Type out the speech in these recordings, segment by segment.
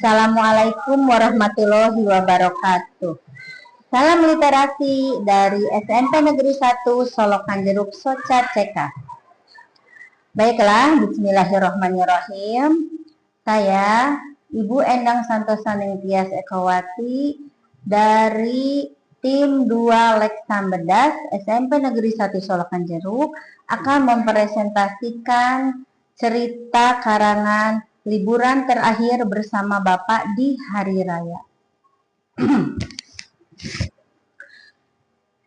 Assalamualaikum warahmatullahi wabarakatuh. Salam literasi dari SMP Negeri 1 Solokan Jeruk Soca CK. Baiklah, bismillahirrahmanirrahim. Saya Ibu Endang Santosa Ningtyas Ekawati dari tim 2 Leksan Bedas SMP Negeri 1 Solokan Jeruk akan mempresentasikan cerita karangan liburan terakhir bersama Bapak di Hari Raya.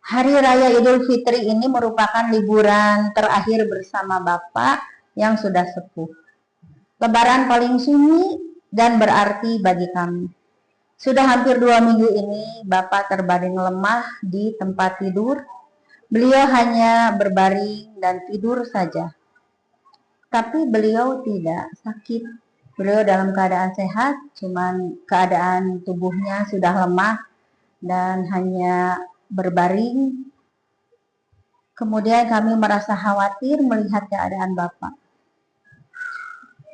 Hari Raya Idul Fitri ini merupakan liburan terakhir bersama Bapak yang sudah sepuh. Lebaran paling sunyi dan berarti bagi kami. Sudah hampir 2 minggu ini Bapak terbaring lemah di tempat tidur. Beliau hanya berbaring dan tidur saja. Tapi beliau tidak sakit. Beliau dalam keadaan sehat, cuman keadaan tubuhnya sudah lemah dan hanya berbaring. Kemudian kami merasa khawatir melihat keadaan Bapak.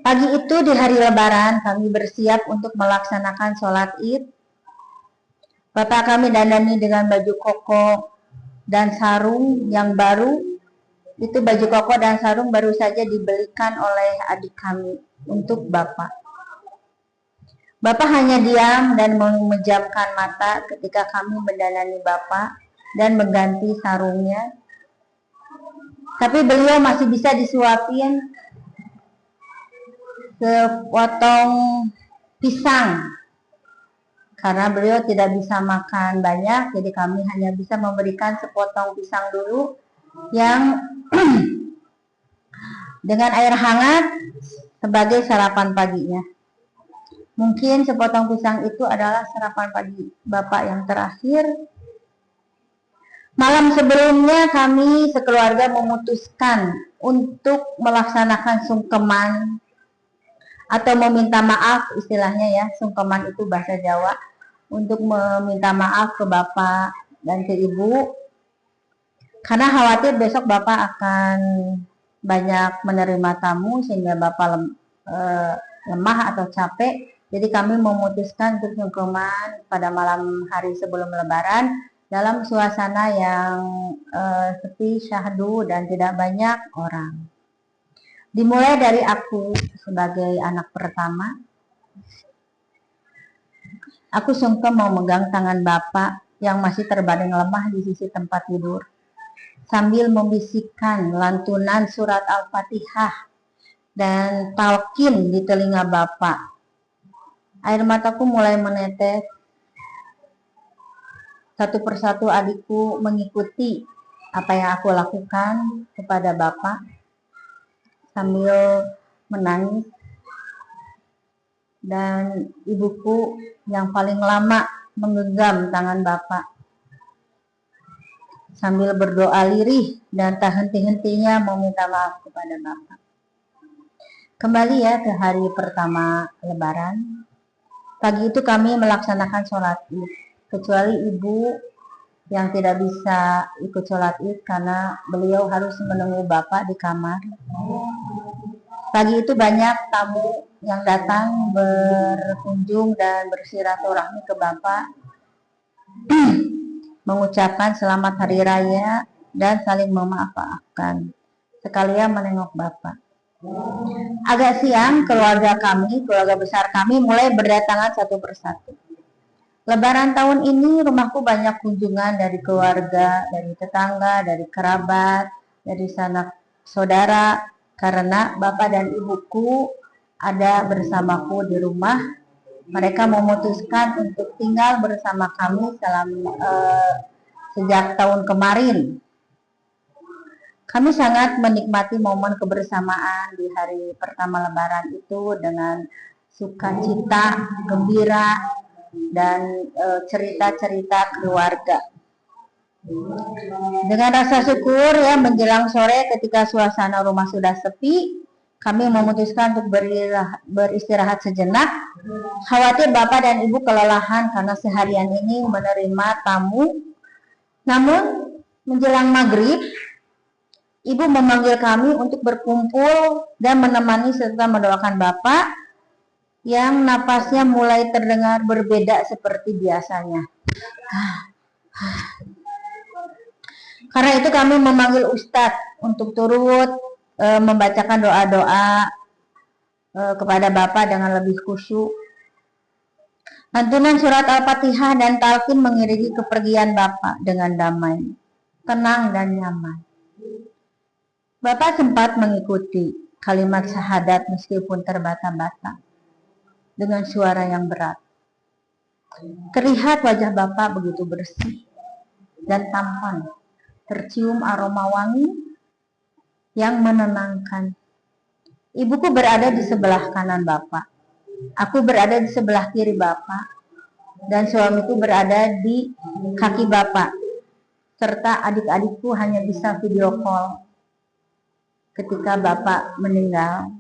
Pagi itu di hari Lebaran kami bersiap untuk melaksanakan sholat Id. Bapak kami dandani dengan baju koko dan sarung yang baru. Itu baju koko dan sarung baru saja dibelikan oleh adik kami untuk Bapak. Bapak hanya diam dan memejamkan mata ketika kami mendanani Bapak dan mengganti sarungnya. Tapi beliau masih bisa disuapin sepotong pisang. Karena beliau tidak bisa makan banyak, jadi kami hanya bisa memberikan sepotong pisang dulu yang dengan air hangat sebagai sarapan paginya. Mungkin sepotong pisang itu adalah sarapan pagi Bapak yang terakhir. Malam sebelumnya kami sekeluarga memutuskan untuk melaksanakan sungkeman atau meminta maaf, istilahnya ya, sungkeman itu bahasa Jawa, untuk meminta maaf ke Bapak dan ke Ibu karena khawatir besok Bapak akan banyak menerima tamu sehingga Bapak lemah atau capek. Jadi kami memutuskan untuk sungkeman pada malam hari sebelum Lebaran dalam suasana yang sepi, syahdu dan tidak banyak orang. Dimulai dari aku sebagai anak pertama. Aku sungkem mau megang tangan Bapak yang masih terbaring lemah di sisi tempat tidur, sambil membisikkan lantunan surat Al-Fatihah dan talqin di telinga Bapak. Air mataku mulai menetes. Satu persatu adikku mengikuti apa yang aku lakukan kepada Bapak sambil menangis. Dan ibuku yang paling lama menggenggam tangan Bapak sambil berdoa lirih dan tak henti-hentinya meminta maaf kepada Bapak. Kembali ya ke hari pertama Lebaran. Pagi itu kami melaksanakan sholat Id, kecuali ibu yang tidak bisa ikut sholat Id karena beliau harus menunggu Bapak di kamar. Pagi itu banyak tamu yang datang berkunjung dan bersiraturahmi ke Bapak, mengucapkan selamat hari raya dan saling memaafkan, sekalian menengok Bapak. Agak siang, keluarga besar kami mulai berdatangan satu persatu. Lebaran tahun ini rumahku banyak kunjungan dari keluarga, dari tetangga, dari kerabat, dari sanak saudara, karena Bapak dan Ibuku ada bersamaku di rumah. Mereka memutuskan untuk tinggal bersama kami sejak tahun kemarin. Kami sangat menikmati momen kebersamaan di hari pertama Lebaran itu dengan sukacita, gembira, dan cerita-cerita keluarga. Dengan rasa syukur ya, menjelang sore ketika suasana rumah sudah sepi, kami memutuskan untuk beristirahat sejenak. Khawatir Bapak dan Ibu kelelahan karena seharian ini menerima tamu. Namun menjelang maghrib, Ibu memanggil kami untuk berkumpul dan menemani serta mendoakan Bapak yang napasnya mulai terdengar berbeda seperti biasanya. Karena itu kami memanggil Ustadz untuk turut membacakan doa-doa kepada Bapak dengan lebih khusyuk. Lantunan surat Al-Fatihah dan talqin mengiringi kepergian Bapak dengan damai, tenang dan nyaman. Bapak sempat mengikuti kalimat syahadat meskipun terbata-bata dengan suara yang berat. Terlihat wajah Bapak begitu bersih dan tampan, tercium aroma wangi yang menenangkan. Ibuku berada di sebelah kanan Bapak. Aku berada di sebelah kiri Bapak. Dan suamiku berada di kaki Bapak. Serta adik-adikku hanya bisa video call ketika Bapak meninggal.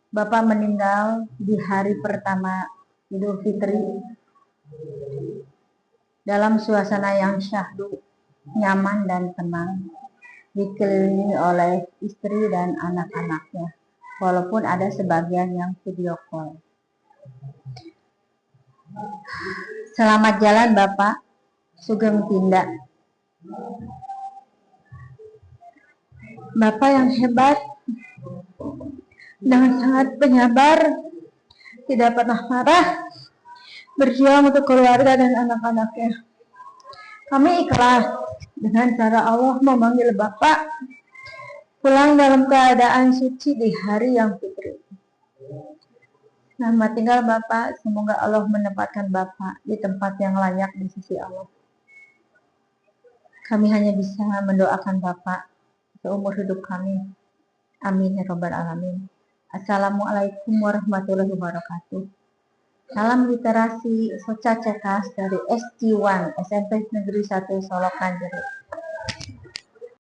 Bapak meninggal di hari pertama Idul Fitri dalam suasana yang syahdu, nyaman dan tenang, dikelilingi oleh istri dan anak-anaknya, walaupun ada sebagian yang video call. Selamat jalan Bapak, Sugeng Tindak. Bapak yang hebat, dengan sangat penyabar, tidak pernah marah, berjuang untuk keluarga dan anak-anaknya. Kami ikhlas dengan cara Allah memanggil Bapak pulang dalam keadaan suci di hari yang fitri. Selamat tinggal Bapak, semoga Allah menempatkan Bapak di tempat yang layak di sisi Allah. Kami hanya bisa mendoakan Bapak seumur hidup kami. Amin ya Rabbal Alamin. Assalamualaikum warahmatullahi wabarakatuh. Salam literasi Soca Cekas dari ST1 SMP Negeri 1 Solo Kanjeri.